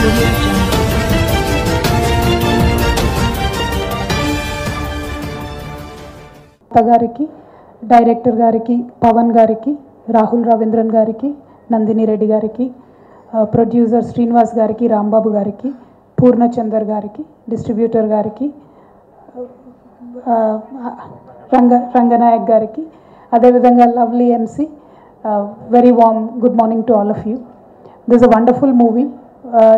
Audio Jungle. గారికి, director గారికి, పవన్ గారికి, రాహుల్ రవీంద్రన్ గారికి, నందిని రెడ్డి గారికి, ప్రొడ్యూసర్ శ్రీనివాస్ గారికి, రాంబాబు గారికి, పూర్ణచందర్ గారికి, డిస్ట్రిబ్యూటర్ గారికి, రంగనాయక్ గారికి, అదేవిధంగా lovely MC, very warm good morning to all of you. This a wonderful movie.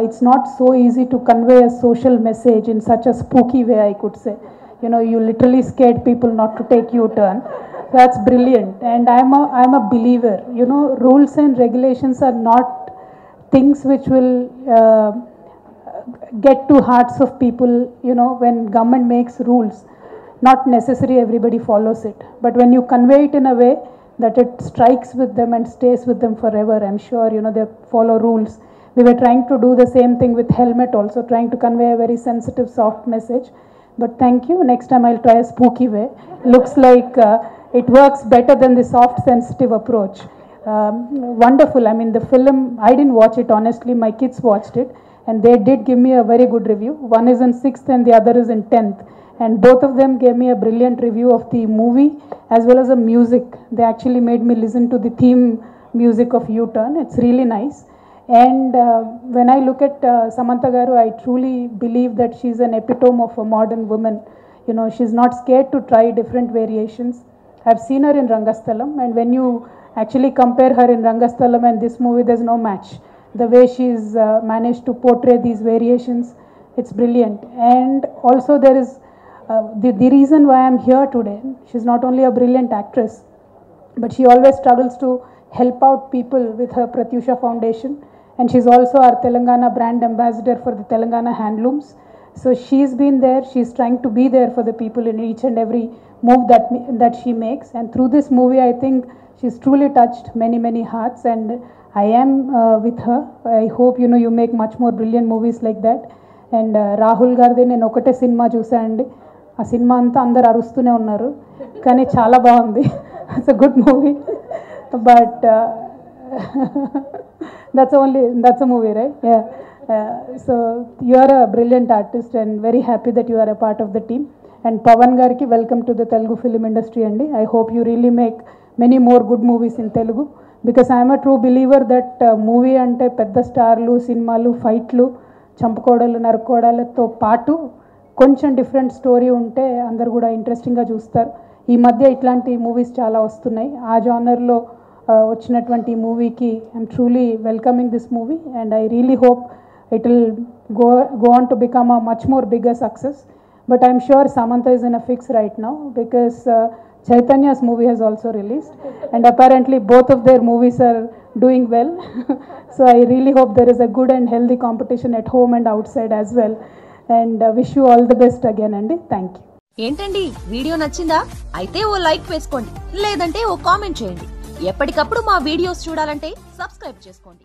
It's not so easy to convey a social message in such a spooky way, I could say. You know, you literally scared people not to take U-turn. That's brilliant. And I'm a believer. You know, rules and regulations are not things which will get to hearts of people. You know, when government makes rules, not necessarily everybody follows it. But when you convey it in a way that it strikes with them and stays with them forever, I'm sure, you know, they follow rules. We were trying to do the same thing with Helmet also, trying to convey a very sensitive, soft message. But thank you. Next time I'll try a spooky way. Looks like it works better than the soft, sensitive approach. Wonderful. I mean, the film, I didn't watch it honestly. My kids watched it and they did give me a very good review. One is in 6th and the other is in 10th. And both of them gave me a brilliant review of the movie as well as the music. They actually made me listen to the theme music of U-Turn. It's really nice. And when I look at Samantha Garu, I truly believe that she's an epitome of a modern woman. You know, she's not scared to try different variations. I've seen her in Rangasthalam, and when you actually compare her in Rangasthalam and this movie, there's no match. The way she's managed to portray these variations, it's brilliant. And also there is the reason why I'm here today. She's not only a brilliant actress, but she always struggles to help out people with her Pratyusha Foundation. And she's also our Telangana brand ambassador for the Telangana Handlooms. So she's been there, she's trying to be there for the people in each and every move that she makes. And through this movie, I think she's truly touched many, many hearts. And I am with her. I hope, you know, you make much more brilliant movies like that. And Rahul Garde, నేను ఒకటే cinema చూసానండి. ఆ cinema అంతా అందరు అరుస్తూనే ఉన్నారు, కానీ చాలా బాగుంది. It's a good movie. But that's a movie, right? Yeah. So you are a brilliant artist and very happy that you are a part of the team. And Pavan gariki, welcome to the Telugu film industry andi. I hope you really make many more good movies in Telugu, because I am a true believer that movie ante pedda starlu, cinemalu, fightlu, చంపుకోవడాలు, నరుకోవడాలతో పాటు కొంచెం different story ఉంటే అందరు కూడా ఇంట్రెస్టింగ్గా చూస్తారు. ఈ మధ్య ఇట్లాంటి మూవీస్ చాలా వస్తున్నాయి. ఆ జానర్లో వచ్చినటువంటి మూవీకి I'm truly welcoming this movie and I really hope it will go on to become a much more bigger success. But I'm sure Samantha is in a fix right now, because Chaitanya's movie has also released and apparently both of their movies are doing well. So I really hope there is a good and healthy competition at home and outside as well, and wish you all the best again Andy. Thank you. ఏంటండి, video నచ్చిందా? అయితే ఓ like వేసుకోండి, లేదంటే ఓ comment చేయండి. ఎప్పటికప్పుడు మా videos చూడాలంటే subscribe చేసుకోండి.